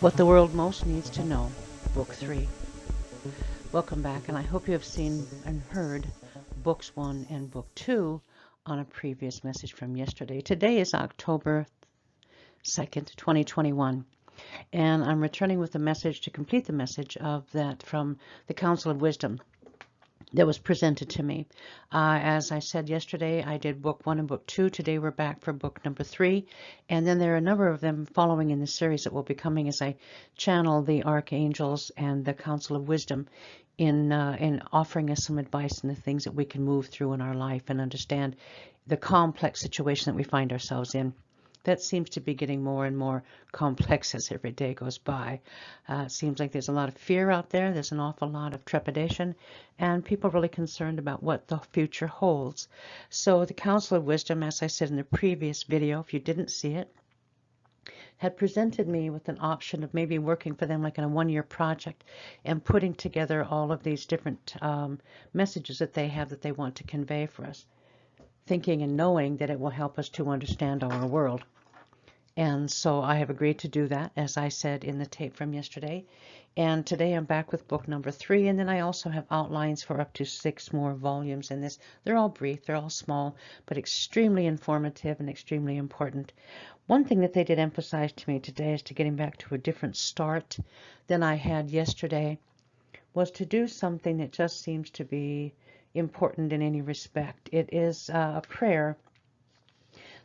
What the World Most Needs to Know, Book 3. Welcome back, and I hope you have seen and heard Books 1 and Book 2 on a previous message from yesterday. Today is October 2nd, 2021, and I'm returning with a message to complete the message of that from the Council of Wisdom that was presented to me. As I said yesterday, I did Book 1 and Book 2. Today we're back for Book number 3. And then there are a number of them following in the series that will be coming as I channel the archangels and the Council of Wisdom in offering us some advice and the things that we can move through in our life and understand the complex situation that we find ourselves in. That seems to be getting more and more complex as every day goes by. It seems like there's a lot of fear out there. There's an awful lot of trepidation, and people are really concerned about what the future holds. So the Council of Wisdom, as I said in the previous video, if you didn't see it, had presented me with an option of maybe working for them like in a one-year project and putting together all of these different messages that they have that they want to convey for us, thinking and knowing that it will help us to understand our world. And so I have agreed to do that, as I said in the tape from yesterday. And today I'm back with book number 3, and then I also have outlines for up to 6 more volumes in this. They're all brief, they're all small, but extremely informative and extremely important. One thing that they did emphasize to me today, is to getting back to a different start than I had yesterday, was to do something that just seems to be important in any respect. It is a prayer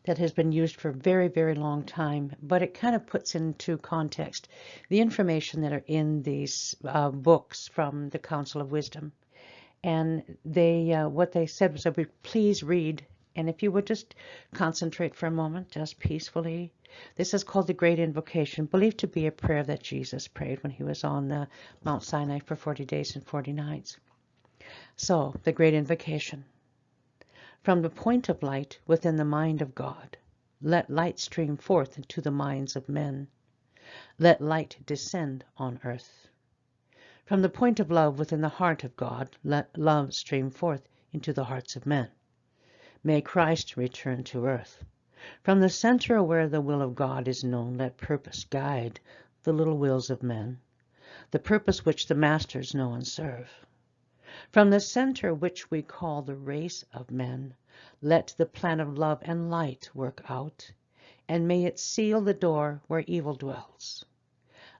that has been used for a very, very long time, but it kind of puts into context the information that are in these books from the Council of Wisdom. And they, what they said was, please read, and if you would just concentrate for a moment, just peacefully. This is called the Great Invocation, believed to be a prayer that Jesus prayed when he was on Mount Sinai for 40 days and 40 nights. So, the Great Invocation. From the point of light within the mind of God, let light stream forth into the minds of men. Let light descend on earth. From the point of love within the heart of God, let love stream forth into the hearts of men. May Christ return to earth. From the center where the will of God is known, let purpose guide the little wills of men, the purpose which the masters know and serve. From the center which we call the race of men, let the plan of love and light work out, and may it seal the door where evil dwells.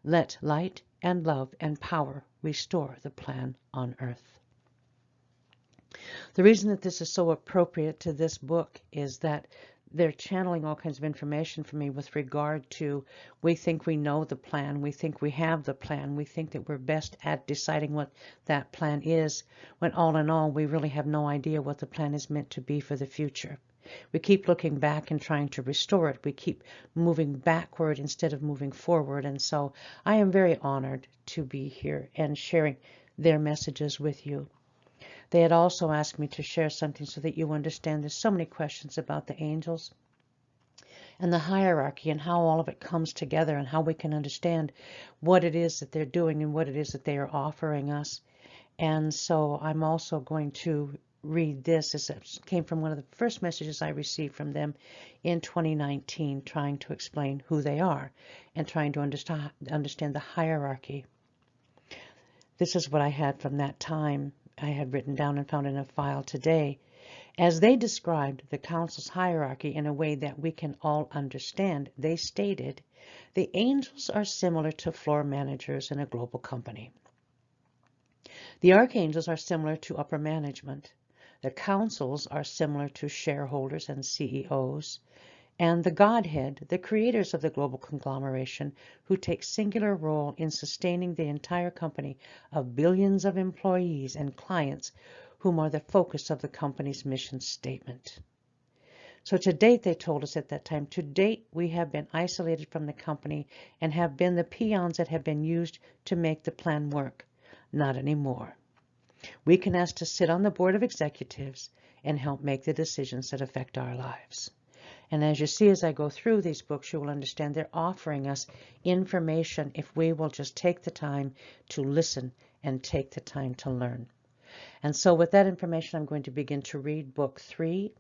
Let light and love and power restore the plan on earth. The reason that this is so appropriate to this book is that they're channeling all kinds of information for me with regard to, we think we know the plan, we think we have the plan, we think that we're best at deciding what that plan is, when all in all we really have no idea what the plan is meant to be for the future. We keep looking back and trying to restore it. We keep moving backward instead of moving forward. And so I am very honored to be here and sharing their messages with you. They had also asked me to share something so that you understand. There's so many questions about the angels and the hierarchy and how all of it comes together and how we can understand what it is that they're doing and what it is that they are offering us. And so I'm also going to read this, as it came from one of the first messages I received from them in 2019, trying to explain who they are and trying to understand the hierarchy. This is what I had from that time. I had written down and found in a file today. As they described the council's hierarchy in a way that we can all understand, they stated, the angels are similar to floor managers in a global company. The archangels are similar to upper management. The councils are similar to shareholders and CEOs. And the Godhead, the creators of the global conglomeration, who take singular role in sustaining the entire company of billions of employees and clients whom are the focus of the company's mission statement. So to date, they told us at that time, to date we have been isolated from the company and have been the peons that have been used to make the plan work. Not anymore. We can ask to sit on the board of executives and help make the decisions that affect our lives. And as you see, as I go through these books, you will understand they're offering us information if we will just take the time to listen and take the time to learn. And so with that information, I'm going to begin to read book 3.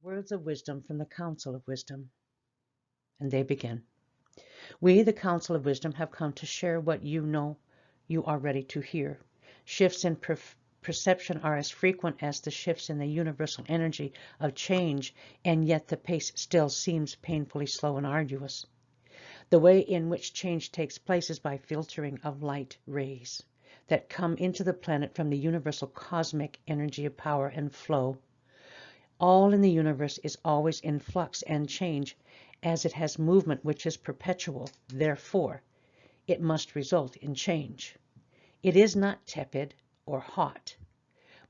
Words of wisdom from the Council of Wisdom. And they begin. We, the Council of Wisdom, have come to share what you know you are ready to hear. Shifts in perception are as frequent as the shifts in the universal energy of change, and yet the pace still seems painfully slow and arduous. The way in which change takes place is by filtering of light rays that come into the planet from the universal cosmic energy of power and flow. All in the universe is always in flux and change, as it has movement which is perpetual. Therefore, it must result in change. It is not tepid or hot,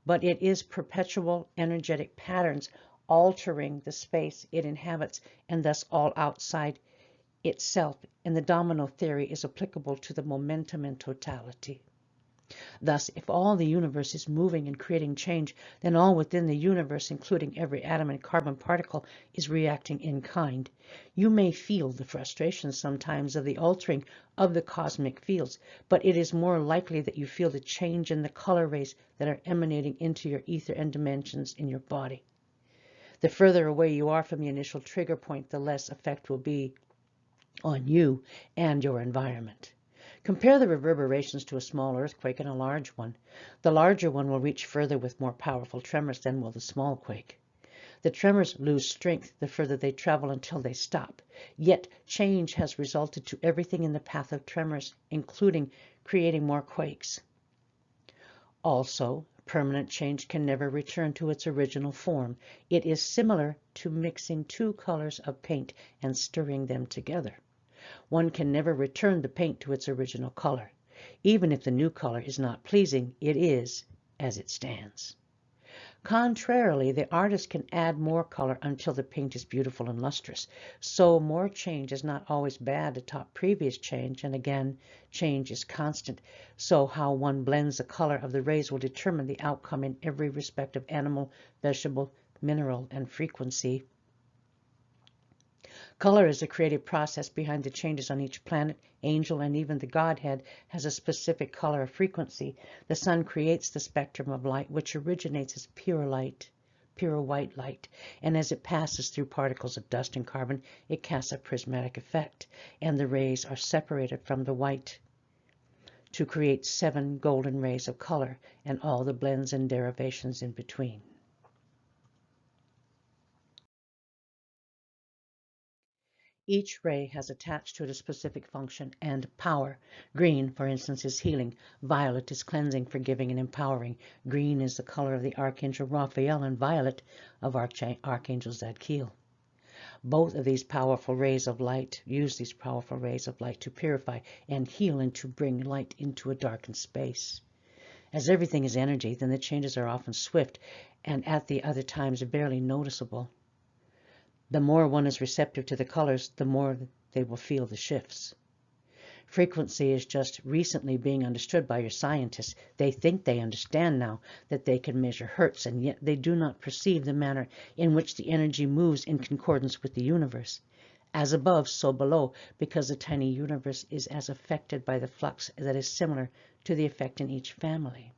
but it is perpetual energetic patterns altering the space it inhabits and thus all outside itself. And the domino theory is applicable to the momentum in totality. Thus, if all the universe is moving and creating change, then all within the universe, including every atom and carbon particle, is reacting in kind. You may feel the frustration sometimes of the altering of the cosmic fields, but it is more likely that you feel the change in the color rays that are emanating into your ether and dimensions in your body. The further away you are from the initial trigger point, the less effect will be on you and your environment. Compare the reverberations to a small earthquake and a large one. The larger one will reach further with more powerful tremors than will the small quake. The tremors lose strength the further they travel until they stop. Yet change has resulted to everything in the path of tremors, including creating more quakes. Also, permanent change can never return to its original form. It is similar to mixing two colors of paint and stirring them together. One can never return the paint to its original color. Even if the new color is not pleasing, it is as it stands. Contrarily, the artist can add more color until the paint is beautiful and lustrous. So more change is not always bad to top previous change, and again, change is constant. So how one blends the color of the rays will determine the outcome in every respective animal, vegetable, mineral, and frequency. Color is the creative process behind the changes on each planet. Angel and even the Godhead has a specific color or frequency. The sun creates the spectrum of light, which originates as pure light, pure white light, and as it passes through particles of dust and carbon, it casts a prismatic effect, and the rays are separated from the white to create 7 golden rays of color and all the blends and derivations in between. Each ray has attached to it a specific function and power. Green, for instance, is healing. Violet is cleansing, forgiving, and empowering. Green is the color of the Archangel Raphael, and violet of Archangel Zadkiel. Both of these powerful rays of light use these powerful rays of light to purify and heal and to bring light into a darkened space. As everything is energy, then the changes are often swift and at the other times barely noticeable. The more one is receptive to the colors, the more they will feel the shifts. Frequency is just recently being understood by your scientists. They think they understand now that they can measure hertz, and yet they do not perceive the manner in which the energy moves in concordance with the universe. As above, so below, because the tiny universe is as affected by the flux that is similar to the effect in each family.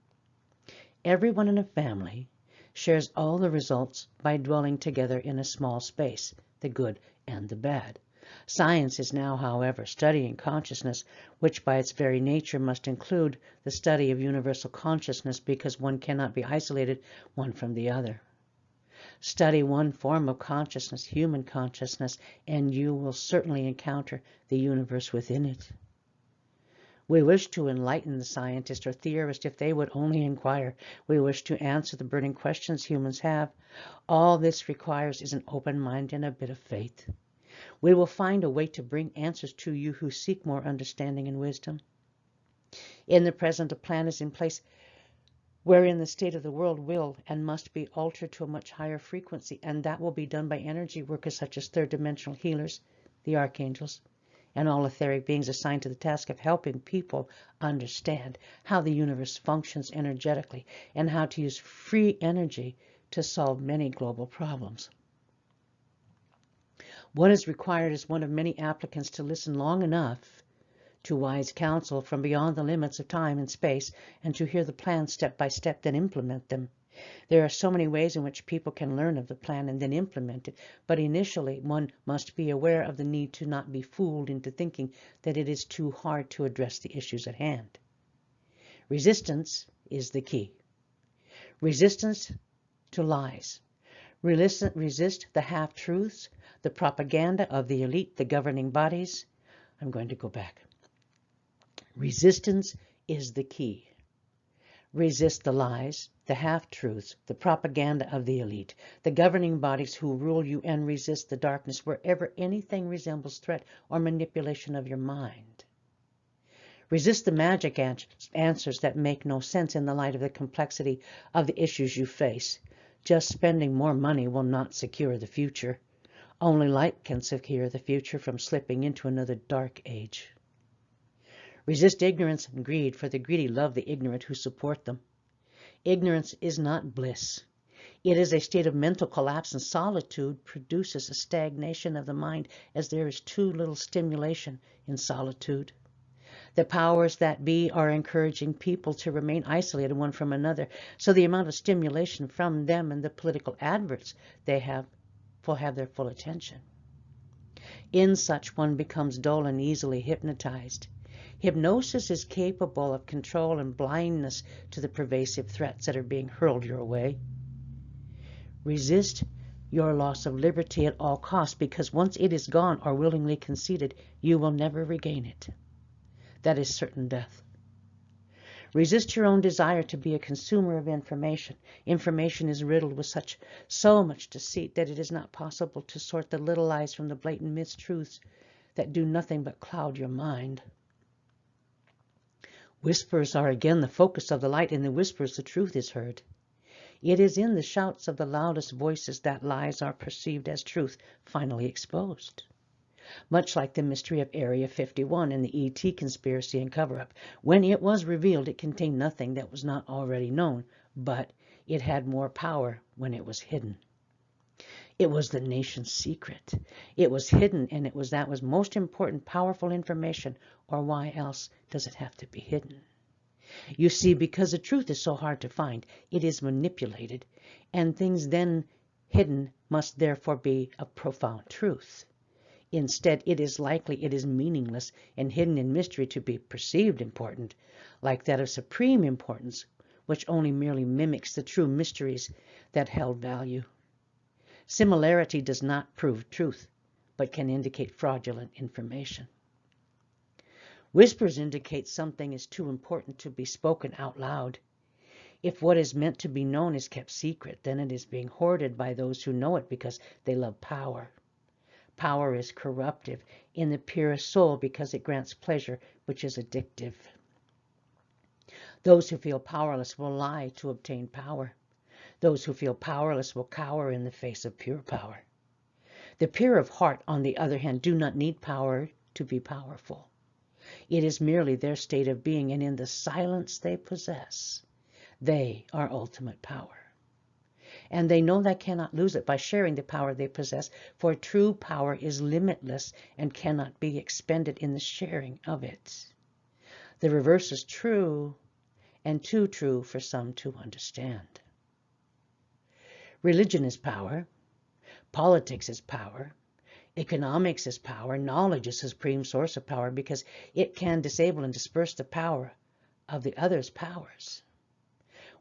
Everyone in a family shares all the results by dwelling together in a small space, the good and the bad. Science is now, however, studying consciousness, which by its very nature must include the study of universal consciousness, because one cannot be isolated one from the other. Study one form of consciousness, human consciousness, and you will certainly encounter the universe within it. We wish to enlighten the scientist or theorist if they would only inquire. We wish to answer the burning questions humans have. All this requires is an open mind and a bit of faith. We will find a way to bring answers to you who seek more understanding and wisdom. In the present, a plan is in place wherein the state of the world will and must be altered to a much higher frequency, and that will be done by energy workers such as third-dimensional healers, the archangels, and all etheric beings assigned to the task of helping people understand how the universe functions energetically and how to use free energy to solve many global problems. What is required is one of many applicants to listen long enough to wise counsel from beyond the limits of time and space, and to hear the plans step by step, then implement them. There are so many ways in which people can learn of the plan and then implement it, but initially one must be aware of the need to not be fooled into thinking that it is too hard to address the issues at hand. Resistance is the key. Resistance to lies. Resist the half-truths, the propaganda of the elite, the governing bodies. I'm going to go back. Resistance is the key. Resist the lies, the half-truths, the propaganda of the elite, the governing bodies who rule you, and resist the darkness wherever anything resembles threat or manipulation of your mind. Resist the magic answers that make no sense in the light of the complexity of the issues you face. Just spending more money will not secure the future. Only light can secure the future from slipping into another dark age. Resist ignorance and greed, for the greedy love the ignorant who support them. Ignorance is not bliss. It is a state of mental collapse, and solitude produces a stagnation of the mind, as there is too little stimulation in solitude. The powers that be are encouraging people to remain isolated one from another, so the amount of stimulation from them and the political adverts they have will have their full attention. In such, one becomes dull and easily hypnotized. Hypnosis is capable of control and blindness to the pervasive threats that are being hurled your way. Resist your loss of liberty at all costs, because once it is gone or willingly conceded, you will never regain it. That is certain death. Resist your own desire to be a consumer of information. Information is riddled with so much deceit that it is not possible to sort the little lies from the blatant mistruths that do nothing but cloud your mind. Whispers are again the focus of the light. In the whispers the truth is heard. It is in the shouts of the loudest voices that lies are perceived as truth, finally exposed. Much like the mystery of Area 51 and the ET conspiracy and cover-up. When it was revealed, it contained nothing that was not already known, but it had more power when it was hidden. It was the nation's secret. It was hidden, and that was most important, powerful information, or why else does it have to be hidden? You see, because the truth is so hard to find, it is manipulated, and things then hidden must therefore be of profound truth. Instead, it is meaningless and hidden in mystery to be perceived important, like that of supreme importance, which only merely mimics the true mysteries that held value. Similarity does not prove truth, but can indicate fraudulent information. Whispers indicate something is too important to be spoken out loud. If what is meant to be known is kept secret, then it is being hoarded by those who know it because they love power. Power is corruptive in the purest soul because it grants pleasure, which is addictive. Those who feel powerless will lie to obtain power. Those who feel powerless will cower in the face of pure power. The pure of heart, on the other hand, do not need power to be powerful. It is merely their state of being, and in the silence they possess, they are ultimate power. And they know they cannot lose it by sharing the power they possess, for true power is limitless and cannot be expended in the sharing of it. The reverse is true, and too true for some to understand. Religion is power. Politics is power. Economics is power. Knowledge is a supreme source of power because it can disable and disperse the power of the other's powers.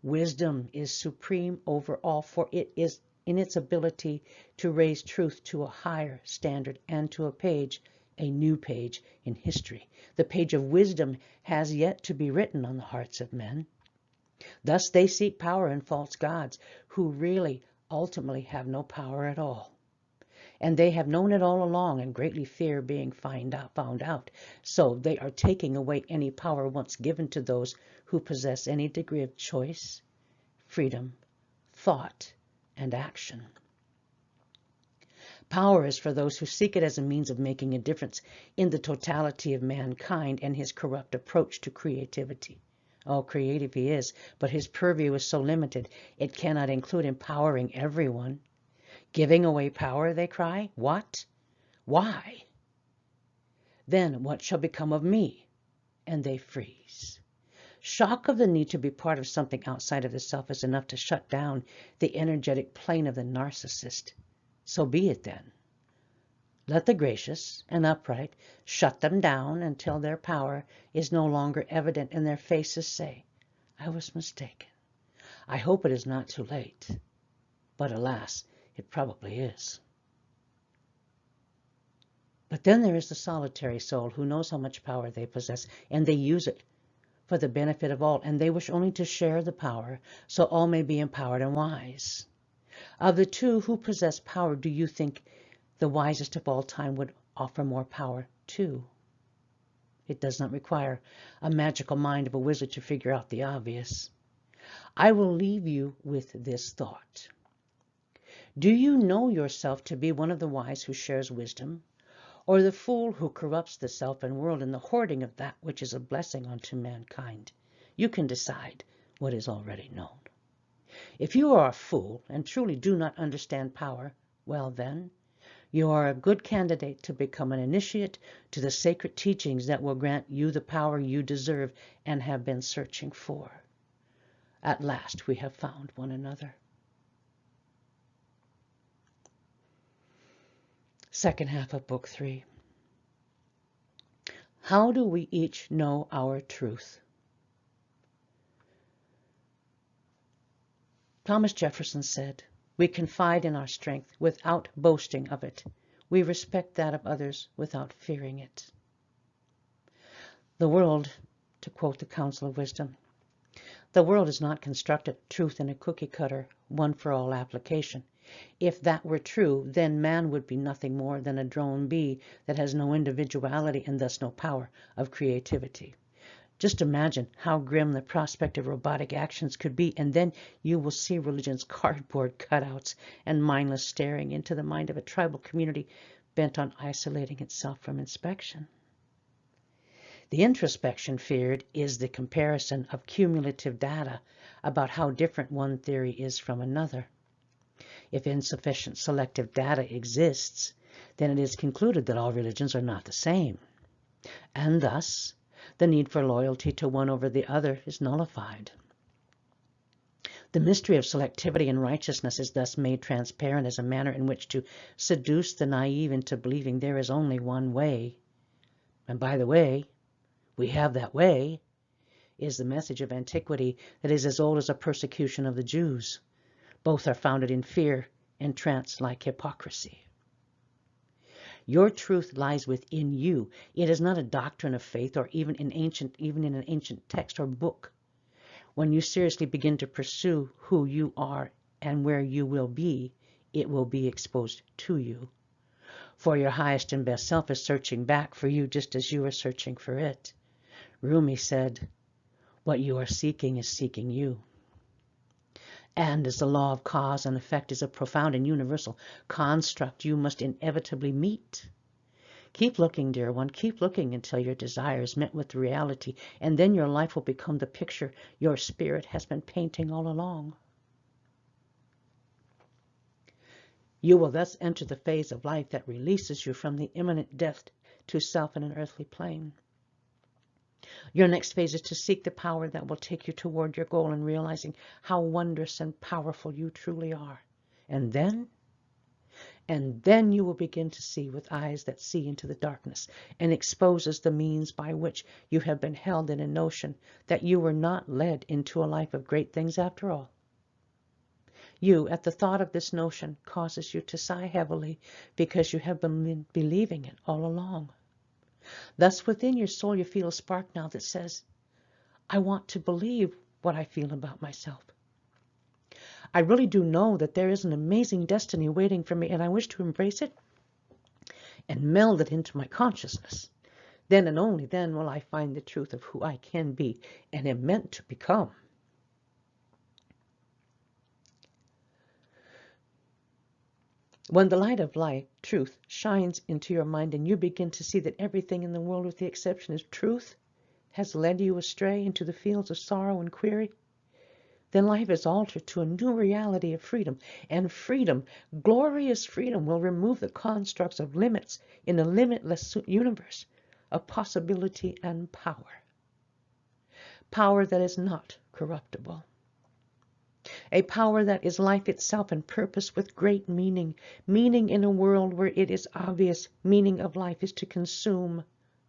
Wisdom is supreme over all, for it is in its ability to raise truth to a higher standard and to a new page in history. The page of wisdom has yet to be written on the hearts of men. Thus they seek power in false gods who really ultimately have no power at all. And they have known it all along and greatly fear being found out. So they are taking away any power once given to those who possess any degree of choice, freedom, thought, and action. Power is for those who seek it as a means of making a difference in the totality of mankind and his corrupt approach to creativity. Oh, creative he is, but his purview is so limited, it cannot include empowering everyone. Giving away power, they cry. What? Why? Then what shall become of me? And they freeze. Shock of the need to be part of something outside of the self is enough to shut down the energetic plane of the narcissist. So be it then. Let the gracious and upright shut them down until their power is no longer evident and their faces say, I was mistaken. I hope it is not too late. But alas, it probably is. But then there is the solitary soul who knows how much power they possess, and they use it for the benefit of all, and they wish only to share the power so all may be empowered and wise. Of the two who possess power, do you think the wisest of all time would offer more power to? It does not require a magical mind of a wizard to figure out the obvious. I will leave you with this thought. Do you know yourself to be one of the wise who shares wisdom, or the fool who corrupts the self and world in the hoarding of that which is a blessing unto mankind? You can decide what is already known. If you are a fool and truly do not understand power, well then, you are a good candidate to become an initiate to the sacred teachings that will grant you the power you deserve and have been searching for. At last we have found one another. Second half of Book 3. How do we each know our truth? Thomas Jefferson said, we confide in our strength without boasting of it. We respect that of others without fearing it. The world, to quote the Council of Wisdom, the world is not constructed truth in a cookie cutter, one for all application. If that were true, then man would be nothing more than a drone bee that has no individuality and thus no power of creativity. Just imagine how grim the prospect of robotic actions could be, and then you will see religion's cardboard cutouts and mindless staring into the mind of a tribal community bent on isolating itself from inspection. The introspection feared is the comparison of cumulative data about how different one theory is from another. If insufficient selective data exists, then it is concluded that all religions are not the same, and thus the need for loyalty to one over the other is nullified. The mystery of selectivity and righteousness is thus made transparent as a manner in which to seduce the naive into believing there is only one way. And by the way, we have that way, is the message of antiquity that is as old as the persecution of the Jews. Both are founded in fear and trance-like hypocrisy. Your truth lies within you. It is not a doctrine of faith or even in an ancient text or book. When you seriously begin to pursue who you are and where you will be, it will be exposed to you. For your highest and best self is searching back for you just as you are searching for it. Rumi said, what you are seeking is seeking you. And as the law of cause and effect is a profound and universal construct you must inevitably meet. Keep looking, dear one, keep looking until your desire is met with reality, and then your life will become the picture your spirit has been painting all along. You will thus enter the phase of life that releases you from the imminent death to self in an earthly plane. Your next phase is to seek the power that will take you toward your goal in realizing how wondrous and powerful you truly are. And then you will begin to see with eyes that see into the darkness and exposes the means by which you have been held in a notion that you were not led into a life of great things after all. You, at the thought of this notion, causes you to sigh heavily because you have been believing it all along. Thus within your soul you feel a spark now that says, I want to believe what I feel about myself. I really do know that there is an amazing destiny waiting for me, and I wish to embrace it and meld it into my consciousness. Then and only then will I find the truth of who I can be and am meant to become. When the light of life, truth, shines into your mind and you begin to see that everything in the world with the exception of truth has led you astray into the fields of sorrow and query, then life is altered to a new reality of freedom. And freedom, glorious freedom, will remove the constructs of limits in a limitless universe of possibility and power. power that is not corruptible, a power that is life itself and purpose with great meaning, meaning in a world where it is obvious meaning of life is to consume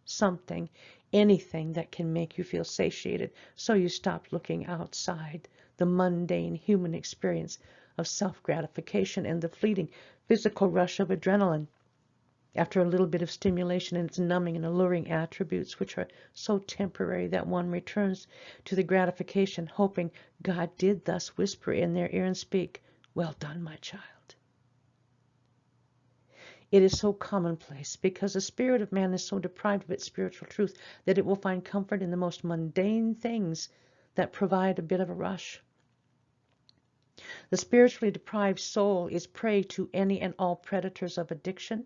something, anything that can make you feel satiated, so you stop looking outside the mundane human experience of self-gratification and the fleeting physical rush of adrenaline after a little bit of stimulation and its numbing and alluring attributes, which are so temporary that one returns to the gratification, hoping God did thus whisper in their ear and speak, "Well done, my child." It is so commonplace because the spirit of man is so deprived of its spiritual truth that it will find comfort in the most mundane things that provide a bit of a rush. The spiritually deprived soul is prey to any and all predators of addiction,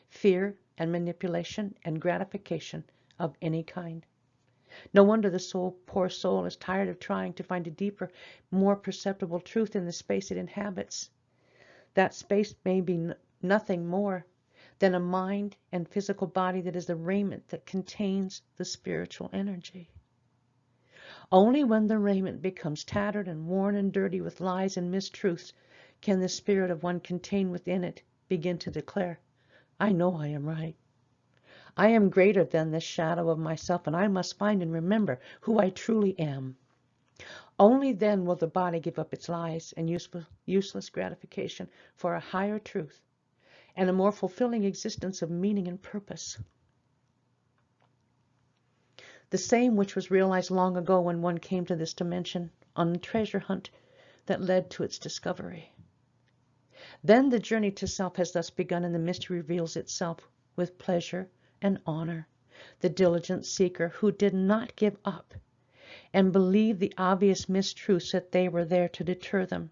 fear, and manipulation, and gratification of any kind. No wonder the poor soul is tired of trying to find a deeper, more perceptible truth in the space it inhabits. That space may be nothing more than a mind and physical body that is the raiment that contains the spiritual energy. Only when the raiment becomes tattered and worn and dirty with lies and mistruths can the spirit of one contained within it begin to declare, "I know I am right. I am greater than this shadow of myself, and I must find and remember who I truly am." Only then will the body give up its lies and useless gratification for a higher truth and a more fulfilling existence of meaning and purpose. The same which was realized long ago when one came to this dimension on the treasure hunt that led to its discovery. Then the journey to self has thus begun, and the mystery reveals itself with pleasure and honor. The diligent seeker who did not give up and believe the obvious mistruths that they were there to deter them.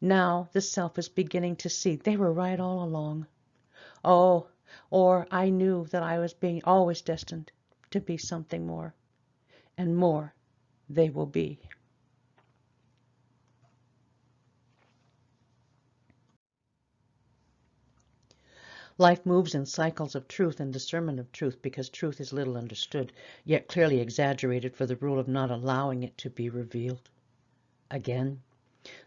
Now the self is beginning to see they were right all along. Oh, or I knew that I was being always destined to be something more, and more they will be. Life moves in cycles of truth and discernment of truth because truth is little understood, yet clearly exaggerated for the rule of not allowing it to be revealed. Again,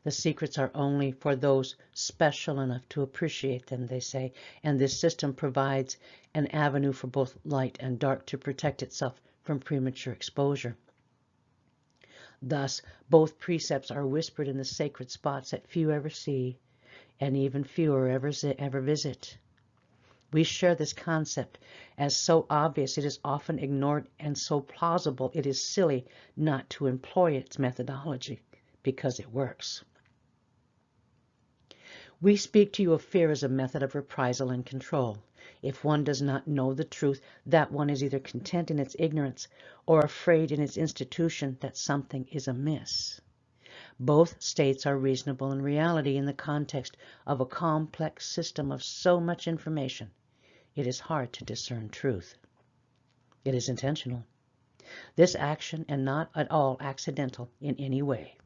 the secrets are only for those special enough to appreciate them, they say, and this system provides an avenue for both light and dark to protect itself from premature exposure. Thus, both precepts are whispered in the sacred spots that few ever see, and even fewer ever visit. We share this concept as so obvious it is often ignored, and so plausible it is silly not to employ its methodology because it works. We speak to you of fear as a method of reprisal and control. If one does not know the truth, that one is either content in its ignorance or afraid in its institution that something is amiss. Both states are reasonable in reality in the context of a complex system of so much information. It is hard to discern truth. It is intentional. This action and not at all accidental in any way.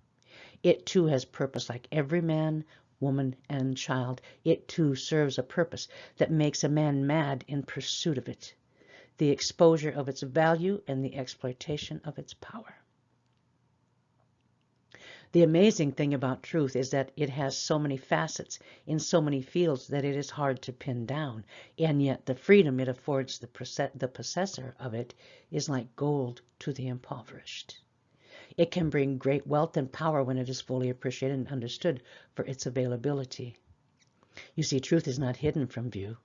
It too has purpose like every man, woman, and child. It too serves a purpose that makes a man mad in pursuit of it, the exposure of its value and the exploitation of its power. The amazing thing about truth is that it has so many facets in so many fields that it is hard to pin down, and yet the freedom it affords the possessor of it is like gold to the impoverished. It can bring great wealth and power when it is fully appreciated and understood for its availability. You see, truth is not hidden from view,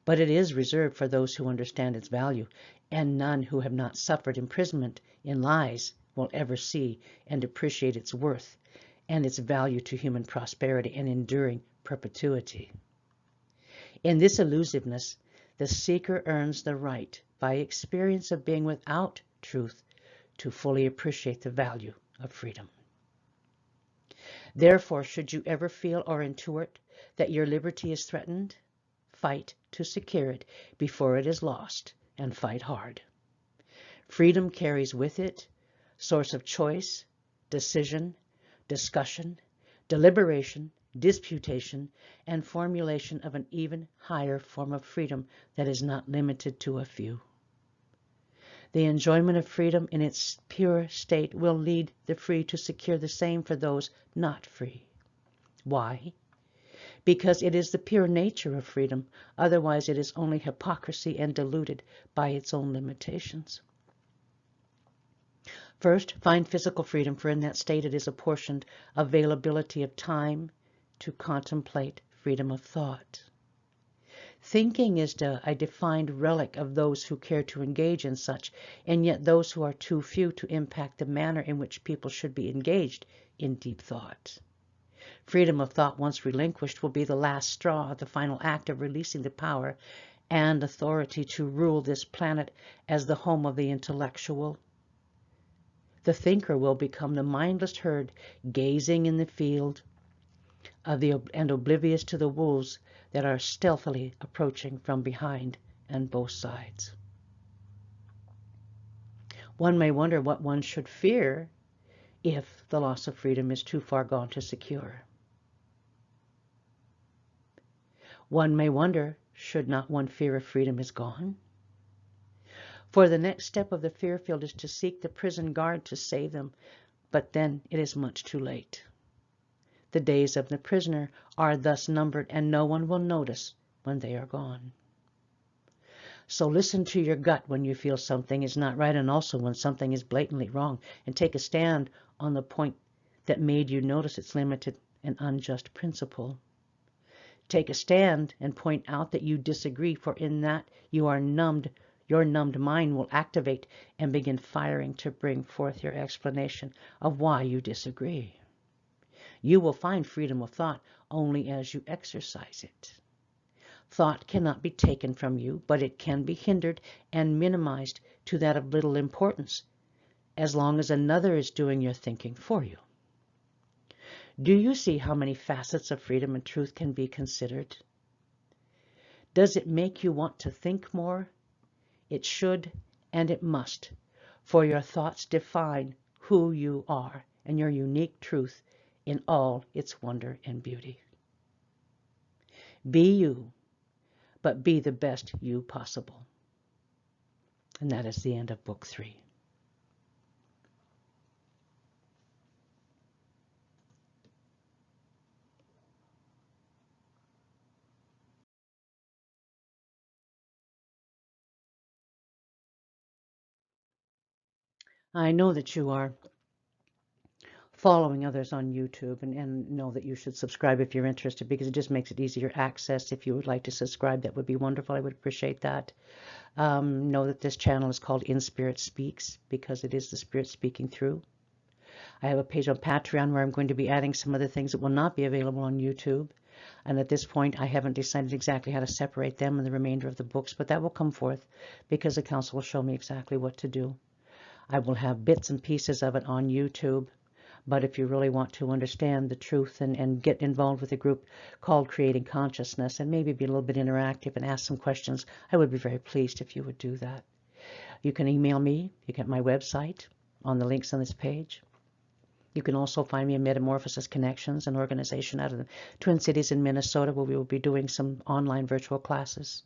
but it is reserved for those who understand its value, and none who have not suffered imprisonment in lies will ever see and appreciate its worth and its value to human prosperity and enduring perpetuity. In this elusiveness, the seeker earns the right, by experience of being without truth, to fully appreciate the value of freedom. Therefore, should you ever feel or intuit that your liberty is threatened, fight to secure it before it is lost, and fight hard. Freedom carries with it source of choice, decision, discussion, deliberation, disputation, and formulation of an even higher form of freedom that is not limited to a few. The enjoyment of freedom in its pure state will lead the free to secure the same for those not free. Why? Because it is the pure nature of freedom. Otherwise, it is only hypocrisy and diluted by its own limitations. First, find physical freedom, for in that state it is apportioned availability of time to contemplate freedom of thought. Thinking is a defined relic of those who care to engage in such, and yet those who are too few to impact the manner in which people should be engaged in deep thought. Freedom of thought, once relinquished, will be the last straw, the final act of releasing the power and authority to rule this planet as the home of the intellectual. The thinker will become the mindless herd, gazing in the field and oblivious to the wolves that are stealthily approaching from behind and both sides. One may wonder what one should fear if the loss of freedom is too far gone to secure. One may wonder, should not one fear if freedom is gone? For the next step of the fear field is to seek the prison guard to save them, but then it is much too late. The days of the prisoner are thus numbered, and no one will notice when they are gone. So listen to your gut when you feel something is not right, and also when something is blatantly wrong, and take a stand on the point that made you notice its limited and unjust principle. Take a stand and point out that you disagree, for in that you are numbed. Your numbed mind will activate and begin firing to bring forth your explanation of why you disagree. You will find freedom of thought only as you exercise it. Thought cannot be taken from you, but it can be hindered and minimized to that of little importance, as long as another is doing your thinking for you. Do you see how many facets of freedom and truth can be considered? Does it make you want to think more? It should and it must, for your thoughts define who you are and your unique truth in all its wonder and beauty. Be you, but be the best you possible. And that is the end of Book 3. I know that you are following others on YouTube, and know that you should subscribe if you're interested, because it just makes it easier access. If you would like to subscribe, that would be wonderful. I would appreciate that. Know that this channel is called In Spirit Speaks, because it is the Spirit speaking through. I have a page on Patreon where I'm going to be adding some other things that will not be available on YouTube. And at this point, I haven't decided exactly how to separate them and the remainder of the books, but that will come forth because the council will show me exactly what to do. I will have bits and pieces of it on YouTube. But if you really want to understand the truth and get involved with a group called Creating Consciousness and maybe be a little bit interactive and ask some questions, I would be very pleased if you would do that. You can email me. You get my website on the links on this page. You can also find me in Metamorphosis Connections, an organization out of the Twin Cities in Minnesota, where we will be doing some online virtual classes.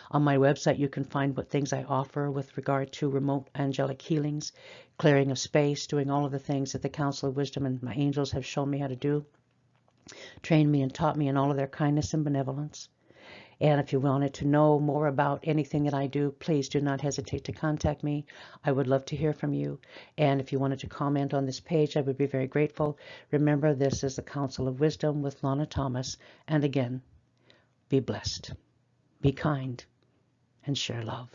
On my website, you can find what things I offer with regard to remote angelic healings, clearing of space, doing all of the things that the Council of Wisdom and my angels have shown me how to do, trained me and taught me in all of their kindness and benevolence. And if you wanted to know more about anything that I do, please do not hesitate to contact me. I would love to hear from you. And if you wanted to comment on this page, I would be very grateful. Remember, this is the Council of Wisdom with Lana Thomas. And again, be blessed, be kind, and share love.